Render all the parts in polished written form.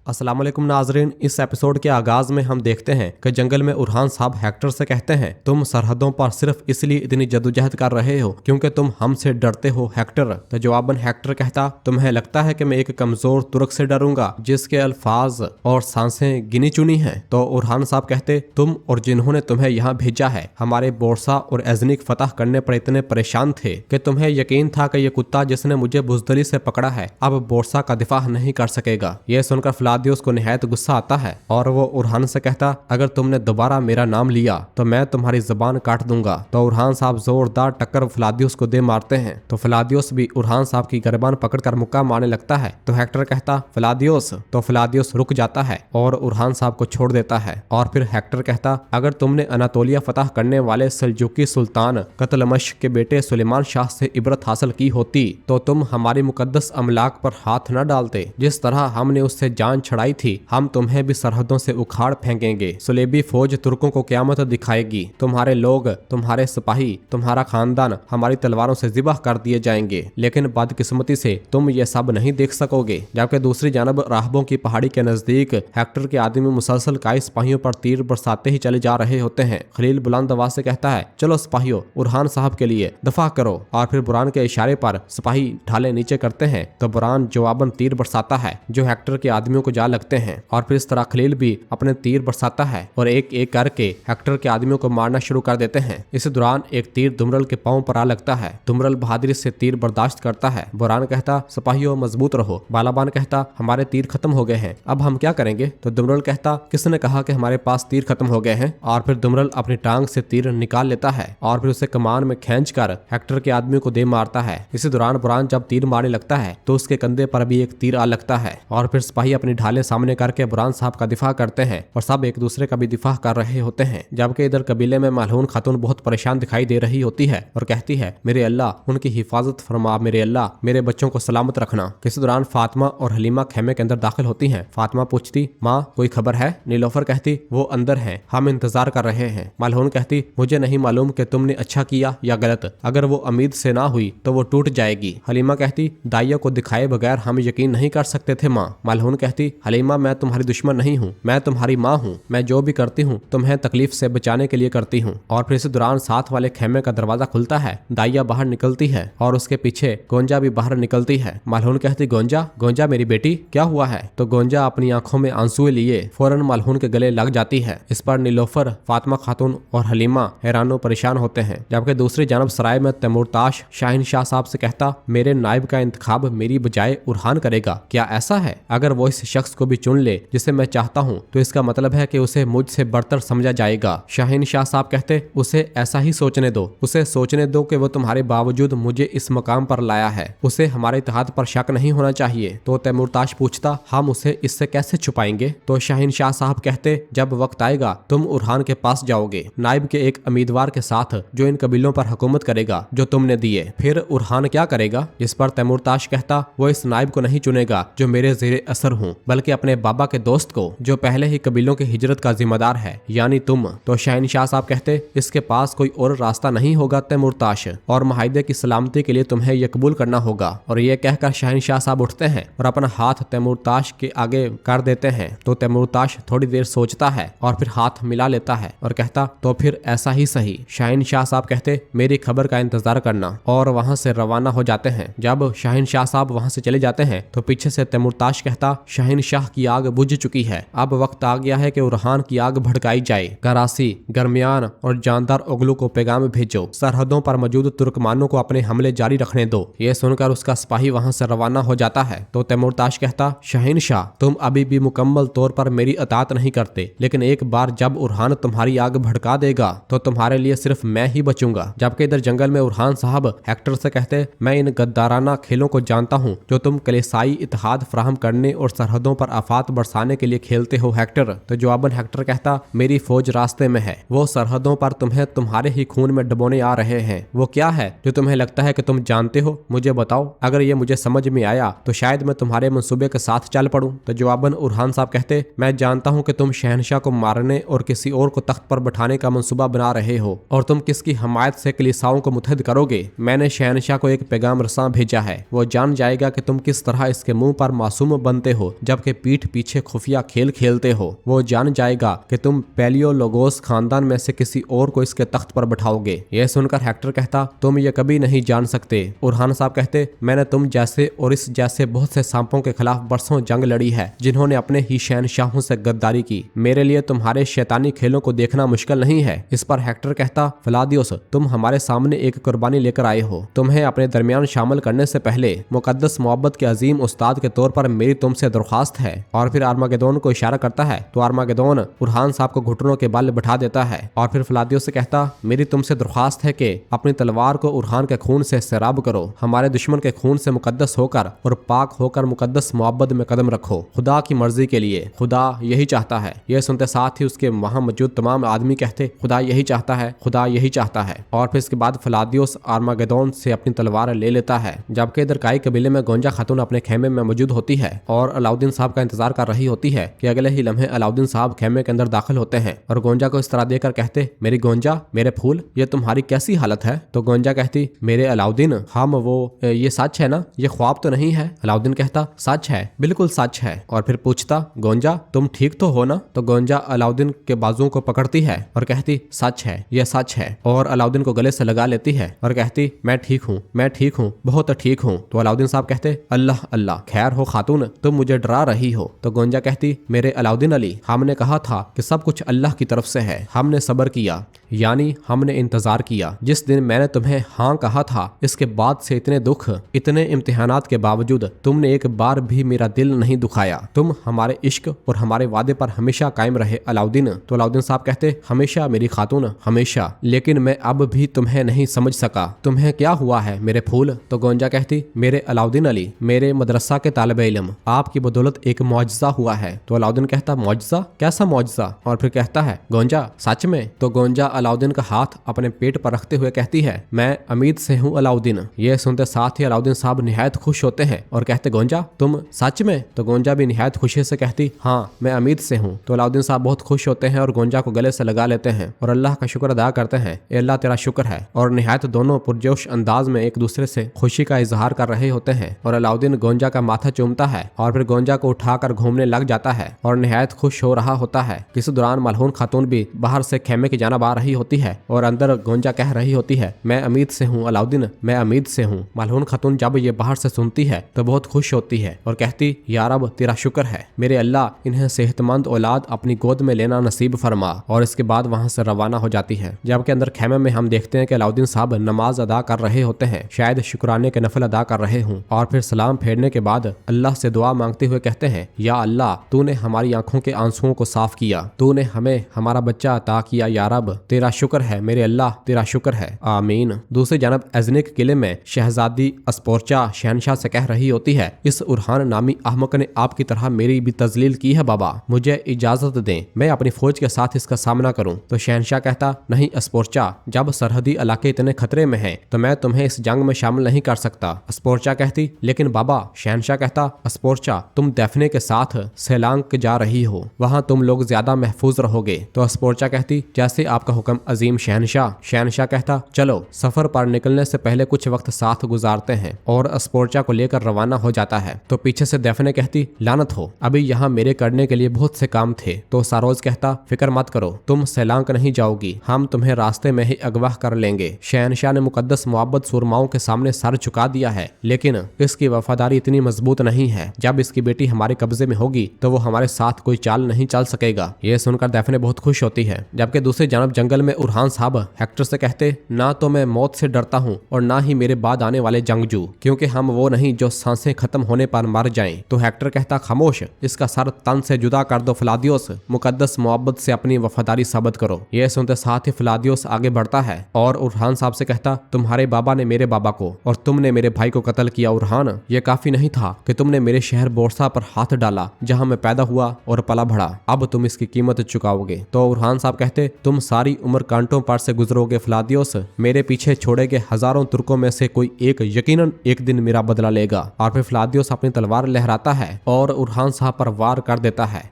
अस्सलाम वालेकुम नाजरीन, इस एपिसोड के आगाज में हम देखते हैं कि जंगल में उरहान साहब हेक्टर से कहते हैं, तुम सरहदों पर सिर्फ इसलिए इतनी जद्दोजहद कर रहे हो क्योंकि तुम हमसे डरते हो हेक्टर। तो जवाबन हेक्टर कहता, तुम्हें लगता है कि मैं एक कमजोर तुर्क से डरूंगा जिसके अल्फाज और सांसें गिनी चुनी हैं? तो उरहान साहब कहते, तुम और जिन्होंने तुम्हें यहाँ भेजा है हमारे बोरसा और एजनिक फतह करने पर इतने परेशान थे कि तुम्हें यकीन था कि ये कुत्ता जिसने मुझे बुजदली से पकड़ा है अब बोरसा का दिफा नहीं कर सकेगा। यह सुनकर फ्लादियोस को निहायत गुस्सा आता है और वो उरहान से कहता, अगर तुमने दोबारा मेरा नाम लिया तो मैं तुम्हारी जुबान काट दूंगा। तो उरहान साहब जोरदार टक्कर फ्लादियोस को दे मारते हैं। तो फ्लादियोस भी उरहान साहब की गर्दन पकड़कर मुक्का मारने लगता है। तो हेक्टर कहता, फ्लादियोस। तो फ्लादियोस रुक जाता है और उरहान साहब को छोड़ देता है। और फिर हेक्टर कहता, अगर तुमने अनातोलिया फतह करने वाले सल्जुकी सुल्तान कतलमश के बेटे सुलेमान शाह से इबरत हासिल की होती तो तुम हमारी मुकद्दस अमलाक पर हाथ न डालते। जिस तरह हमने उससे जान छड़ाई थी हम तुम्हें भी सरहदों से उखाड़ फेंकेंगे। सुलेबी फौज तुर्कों को क़यामत दिखाएगी। तुम्हारे लोग, तुम्हारे सिपाही, तुम्हारा खानदान हमारी तलवारों से ज़िबह कर दिए जाएंगे। लेकिन बदकिस्मती से तुम ये सब नहीं देख सकोगे। जबकि दूसरी जानब राहबों की पहाड़ी के नजदीक हेक्टर के आदमी मुसलसल काई सिपाहियों पर तीर बरसाते ही चले जा रहे होते हैं। खलील बुलंद आवाज से कहता है, चलो सिपाहियों, उरहान साहब के लिए दफा करो। और फिर बुरान के इशारे पर सिपाही ढाले नीचे करते हैं तो बुरान जवाबन तीर बरसाता है जो हेक्टर के आदमियों को जा लगते हैं। और फिर इस तरह खलील भी अपने तीर बरसाता है और एक एक करके हेक्टर के आदमियों को मारना शुरू कर देते हैं। इस दौरान एक तीर दुमरल के पांव पर आ लगता है। दुमरल बहादुरी से तीर बर्दाश्त करता है। बुरान कहता, सिपाहियों मजबूत रहो। बालाबान कहता, हमारे तीर खत्म हो गए हैं, अब हम क्या करेंगे? तो दुमरल कहता, किसने कहा कि हमारे पास तीर खत्म हो गए हैं? और फिर दुमरल अपनी टांग से तीर निकाल लेता है और फिर उसे कमान में खींचकर हेक्टर के आदमियों को दे मारता है। इसी दौरान बुरान जब तीर मारने लगता है तो उसके कंधे पर भी एक तीर आ लगता है। और फिर सिपाही अपनी ढालें सामने करके बुरान साहब का दिफा करते हैं और सब एक दूसरे का भी दिफा कर रहे होते हैं। जबकि इधर कबीले में मलहून खातून बहुत परेशान दिखाई दे रही होती है और कहती है, मेरे अल्लाह उनकी हिफाजत फरमा, मेरे अल्लाह मेरे बच्चों को सलामत रखना। इसी दौरान फातिमा और हलीमा खेमे के अंदर दाखिल होती हैं। फातिमा पूछती, माँ कोई खबर है? नीलोफर कहती, वो अंदर है, हम इंतजार कर रहे हैं। मलहून कहती, मुझे नहीं मालूम कि तुमने अच्छा किया या गलत, अगर वो उम्मीद से ना हुई तो वो टूट जाएगी। हलीमा कहती, दाइया को दिखाए बगैर हम यकीन नहीं कर सकते थे माँ। मलहून कहती, हलीमा मैं तुम्हारी दुश्मन नहीं हूँ, मैं तुम्हारी माँ हूँ। मैं जो भी करती हूँ तुम्हें तकलीफ से बचाने के लिए करती हूँ। और फिर इस दौरान साथ वाले खेमे का दरवाजा खुलता है। दाइया बाहर निकलती है और उसके पीछे गोंजा भी बाहर निकलती है। मलहून कहती, गोंजा गोंजा मेरी बेटी क्या हुआ है? तो गोंजा अपनी आंखों में आंसू लिए फौरन मलहून के गले लग जाती है। इस पर नीलोफर, फातिमा खातून और हलीमा हैरानो परेशान होते हैं। जबकि दूसरी जानब सराय में तैमूरताश शाहीन शाह साहब से कहता, मेरे नायब का इंतखाब मेरी बजाय उरहान करेगा, क्या ऐसा है? अगर वो इस शख्स को भी चुन ले जिसे मैं चाहता हूँ तो इसका मतलब है कि उसे मुझसे बढ़तर समझा जाएगा। शाहीन शाह साहब कहते, उसे ऐसा ही सोचने दो, उसे सोचने दो कि वो तुम्हारे बावजूद मुझे इस मकाम पर लाया है, उसे हमारे इत्तेहाद पर शक नहीं होना चाहिए। तो तैमूरताश पूछता, हम उसे इससे कैसे छुपाएंगे? तो शाहीन शाह साहब कहते, जब वक्त आएगा तुम उरहान के पास जाओगे, नायब के एक उम्मीदवार के साथ जो इन कबीलों पर हुकूमत करेगा जो तुमने दिए। फिर उरहान क्या करेगा? इस पर तैमूरताश कहता, वो इस नायब को नहीं चुनेगा जो मेरे ज़ेरे असर हूँ, बल्कि अपने बाबा के दोस्त को जो पहले ही कबीलों की हिजरत का जिम्मेदार है, यानी तुम। तो शाहीन शाह साहब कहते, इसके पास कोई और रास्ता नहीं होगा तैमूरताश, और मुआहिदे की सलामती के लिए तुम्हें यह कबूल करना होगा। और ये कहकर शाहीन शाह साहब उठते हैं और अपना हाथ तैमूरताश के आगे कर देते हैं। तो तैमूरताश थोड़ी देर सोचता है और फिर हाथ मिला लेता है और कहता, तो फिर ऐसा ही सही। शाहीन शाह साहब कहते, मेरी खबर का इंतजार करना, और वहां से रवाना हो जाते हैं। जब शाहीन शाह साहब वहां से चले जाते हैं तो पीछे से तैमूरताश कहता, शाहीन शाह की आग बुझ चुकी है, अब वक्त आ गया है कि उरहान की आग भड़काई जाए। करासी, गरमियान और जानदार ओगलू को पैगाम भेजो, सरहदों पर मौजूद तुर्कमानों को अपने हमले जारी रखने दो। ये सुनकर उसका सिपाही वहां से रवाना हो जाता है। तो तैमूरताश कहता, शाहीन शाह तुम अभी भी मुकम्मल तौर पर मेरी अतात नहीं करते, लेकिन एक बार जब उरहान तुम्हारी आग भड़का देगा तो तुम्हारे लिए सिर्फ मैं ही बचूंगा। जबकि इधर जंगल में उरहान साहब हेक्टर से कहते, मैं इन गद्दाराना खेलों को जानता हूँ जो तुम कलेसाई इत्तेहाद फराहम करने और सरहदों पर आफात बरसाने के लिए खेलते हो हेक्टर। तो जवाबन हेक्टर कहता, मेरी फौज रास्ते में है, वो सरहदों पर तुम्हें तुम्हारे ही खून में डुबोने आ रहे हैं। वो क्या है जो तुम्हें लगता है कि तुम जानते हो? मुझे बताओ, अगर ये मुझे समझ में आया तो शायद मैं तुम्हारे मंसूबे के साथ चल पड़ूं। तो जवाबन उरहान साहब कहते, मैं जानता हूँ कि तुम शहनशाह को मारने और किसी और को तख्त पर बैठाने का मंसूबा बना रहे हो और तुम किसकी हमायत से कलीसाओं को मुत्तहद करोगे। मैंने शहनशाह को एक पैगाम रसां भेजा है, वो जान जाएगा कि तुम किस तरह इसके मुंह पर मासूम बनते हो जबकि पीठ पीछे खुफिया खेल खेलते हो। वो जान जाएगा कि तुम पैलियोलोगोस खानदान में से किसी और को इसके तख्त पर बैठाओगे। यह सुनकर हेक्टर कहता, तुम ये कभी नहीं जान सकते। उरहान साहब कहते, मैंने तुम जैसे और इस जैसे बहुत से सांपों के खिलाफ बरसों जंग लड़ी है जिन्होंने अपने ही शहनशाहों से गद्दारी की। मेरे लिए तुम्हारे शैतानी खेलों को देखना मुश्किल नहीं है। इस पर हेक्टर कहता, फ्लादियोस, तुम हमारे सामने एक कुर्बानी लेकर आए हो। तुम्हें अपने दरमियान शामिल करने से पहले मुकद्दस मोहब्बत के अजीम उस्ताद के तौर पर मेरी तुमसे दरख्वास्त है। और फिर आर्मागेदोन को इशारा करता है तो आर्मागेदोन उरहान साहब को घुटनों के बल बिठा देता है। और फिर फ्लादियोस से कहता, मेरी तुमसे दरख्वास्त है कि अपनी तलवार को उरहान के खून से सैराब करो। हमारे दुश्मन के खून से मुकद्दस होकर और पाक होकर मुकद्दस मोहब्बत में कदम रखो, खुदा की मर्जी के लिए। खुदा यही चाहता है। यह सुनते साथ ही उसके वहां मौजूद तमाम आदमी कहते, खुदा यही चाहता है, खुदा यही चाहता है। और फिर इसके बाद फ्लादियोस आर्मागेदोन से अपनी तलवार ले लेता है। जबकि इधर काई कबीले में गोंजा खातून अपने खेमे में मौजूद होती है और अलाउद्दीन साहब का इंतजार कर रही होती है कि अगले ही लम्हे अलाउद्दीन साहब खेमे के अंदर दाखिल होते हैं और गोंजा को इस तरह देकर कहते, मेरी गोंजा, मेरे फूल, ये तुम्हारी कैसी हालत है? तो गोंजा कहती, मेरे अलाउद्दीन, हम वो ये सच है ना, ये ख्वाब तो नहीं है? अलाउद्दीन कहता, सच है, बिल्कुल सच है। और फिर पूछता, गोंजा तुम ठीक तो हो ना? तो गोंजा अलाउद्दीन के बाजुओं को पकड़ती है और कहती, सच है, यह सच है। और अलाउद्दीन को गले से लगा लेती है और कहती, मैं ठीक हूँ, मैं ठीक हूँ, बहुत ठीक हूँ। तो अलाउद्दीन साहब कहते, अल्लाह अल्लाह, खैर हो खातून, तुम मुझे डरा रही हो। तो गोंजा कहती, मेरे अलाउद्दीन अली, हमने कहा था कि सब कुछ अल्लाह की तरफ से है। हमने सब्र किया, यानी हमने इंतजार किया। जिस दिन मैंने तुम्हें हाँ कहा था, इसके बाद से इतने दुख, इतने इम्तिहानात के बावजूद तुमने एक बार भी मेरा दिल नहीं दुखाया। तुम हमारे इश्क और हमारे वादे पर हमेशा कायम रहे अलाउद्दीन। तो अलाउद्दीन साहब कहते, हमेशा मेरी खातून, हमेशा। लेकिन मैं अब भी तुम्हें नहीं समझ सका। तुम्हें क्या हुआ है मेरे फूल? तो गोंजा कहती, मेरे अलाउद्दीन अली, मेरे मदरसा के तालिबे इल्म, आपकी बदौलत एक मौजज़ा हुआ है। तो अलाउद्दीन कहता, मौजज़ा? कैसा मौजज़ा? और फिर कहता है, गोंजा सच में? तो गोंजा अलाउद्दीन का हाथ अपने पेट पर रखते हुए कहती है, मैं अमीद से हूँ अलाउद्दीन। ये सुनते साथ ही अलाउद्दीन साहब निहायत खुश होते हैं और कहते, गोंजा तुम सच में? तो गोंजा भी निहायत खुशी से कहती, हाँ मैं अमीद से हूँ। तो अलाउद्दीन साहब बहुत खुश होते हैं और गोंजा को गले से लगा लेते हैं और अल्लाह का शुक्र अदा करते हैं, ए अल्लाह तेरा शुक्र है। और निहायत दोनों पुरजोश अंदाज में एक दूसरे से खुशी का इजहार कर रहे होते हैं और अलाउद्दीन गोंजा का माथा चूमता है और फिर गोंजा को उठाकर घूमने लग जाता है और निहायत खुश हो रहा होता है। इस दौरान मलहून खातून भी बाहर से खेमे की जानिब आ रही होती है और अंदर गोंजा कह रही होती है, मैं अमीद से हूँ अलाउद्दीन, मैं अमीद से हूँ। मलहून खातून जब ये बाहर से सुनती है तो बहुत खुश होती है और कहती, या रब तेरा शुक्र है, मेरे अल्लाह इन्हें सेहतमंद औलाद अपनी गोद में लेना नसीब फरमा। और इसके बाद वहाँ से रवाना हो जाती है। जबकि अंदर खेमे में हम देखते हैं कि अलाउद्दीन साहब नमाज अदा कर रहे होते हैं, शायद शुक्राने के नफल अदा कर रहे हों। और फिर सलाम फेरने के बाद अल्लाह से दुआ मांगते हुए कहते हैं, या अल्लाह तूने हमारी आंखों के आंसुओं को साफ किया, तूने हमें हमारा बच्चा अता किया, या रब तेरा शुक्र है, मेरे अल्लाह तेरा शुक्र है, आमीन। दूसरी जानब एज़निक किले में शहजादी अस्पोर्चा शहनशाह से कह रही होती है, इस उरहान नामी अहमक ने आपकी तरह मेरी भी तजलील की है बाबा, मुझे इजाजत दें, मैं अपनी फौज के साथ इसका सामना करूं। तो शहनशाह कहता, नहीं अस्पोर्चा, जब सरहदी इलाके इतने खतरे में हैं तो मैं तुम्हें इस जंग में शामिल नहीं कर सकता। अस्पोर्चा कहती, लेकिन बाबा। शहनशाह कहता, अस्पोर्चा तुम दैफने के साथ सेलांग जा रही हो, वहाँ तुम लोग ज्यादा महफूज रहोगे। तो अस्पोर्चा कहती, जैसे आपका हुक्म अजीम शहनशाह। शहनशाह कहता, चलो सफर पर निकलने से पहले कुछ वक्त साथ गुजारते हैं। और अस्पोर्चा को लेकर रवाना हो जाता है। तो पीछे से दैफने कहती, लानत हो, अभी यहाँ मेरे करने के लिए बहुत से काम थे। तो सारोज कहता, फिक्र मत करो, तुम सेलांग नहीं जाओगी, हम तुम्हें रास्ते में ही अगवा कर लेंगे। शहनशाह ने मुकद्दस मोहब्बत सुरमाओं के सामने सर झुका दिया है, लेकिन इसकी वफादारी इतनी मजबूत नहीं है। जब इसकी बेटी हमारे कब्जे में होगी तो वो हमारे साथ कोई चाल नहीं चल सकेगा। ये सुनकर दैफने बहुत खुश होती है। जबकि दूसरी जानब जंगल में उरहान साहब हेक्टर से कहते, ना तो मैं मौत से डरता हूँ और ना ही मेरे बाद आने वाले जंगजू, क्योंकि हम वो नहीं जो सांसें खत्म होने पर मर जाएं। तो हेक्टर कहता, खामोश, इसका सर तन से जुदा कर दो फ्लादियोस, मुकद्दस मोहब्बत से अपनी वफादारी साबित करो। यह सुनते साथ ही फ्लादियोस आगे बढ़ता है और उरहान साहब से कहता, तुम्हारे बाबा ने मेरे बाबा को और तुमने मेरे भाई को कत्ल किया। उरहान, ये काफी नहीं था कि तुमने मेरे शहर बोरसा पर हाथ डाला जहाँ मैं पैदा हुआ और पला बढ़ा, अब तुम इसकी कीमत चुकाओगे। तो उरहान साहब कहते, तुम सारी उम्र कांटों पर से गुजरोगे फ्लादियोस, मेरे पीछे छोड़े गए हजारों तुर्कों में से कोई एक यकीनन एक दिन मेरा बदला लेगा। और फिर फ्लादियोस अपनी तलवार लहराता है और उरहान साहब पर वार कर देता है।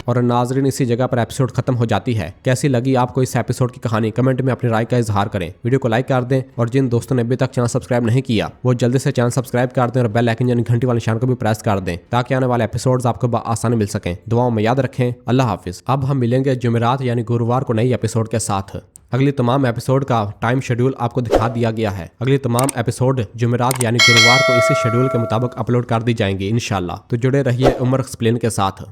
और नाजरीन इसी जगह पर एपिसोड खत्म हो जाती है। कैसी लगी आपको इस एपिसोड की कहानी, कमेंट में अपनी राय का इजहार करें। वीडियो को लाइक कर दें और जिन दोस्तों ने अभी तक चैनल सब्सक्राइब नहीं किया वो जल्दी से चैनल सब्सक्राइब कर दें और बेल आइकन यानी घंटी वाले निशान को भी प्रेस कर दें ताकि आने वाले एपिसोड्स आपको आसानी मिल सकें। दुआओं में याद रखें। अल्लाह हाफिज। अब हम मिलेंगे जुमेरात यानी गुरुवार को नई एपिसोड के साथ। अगली तमाम एपिसोड का टाइम शेड्यूल आपको दिखा दिया गया है। अगली तमाम एपिसोड जुमेरात यानी गुरुवार को इसी शेड्यूल के मुताबिक अपलोड कर दी जाएंगी इंशाल्लाह। तो जुड़े रहिए उमर एक्सप्लेन के साथ।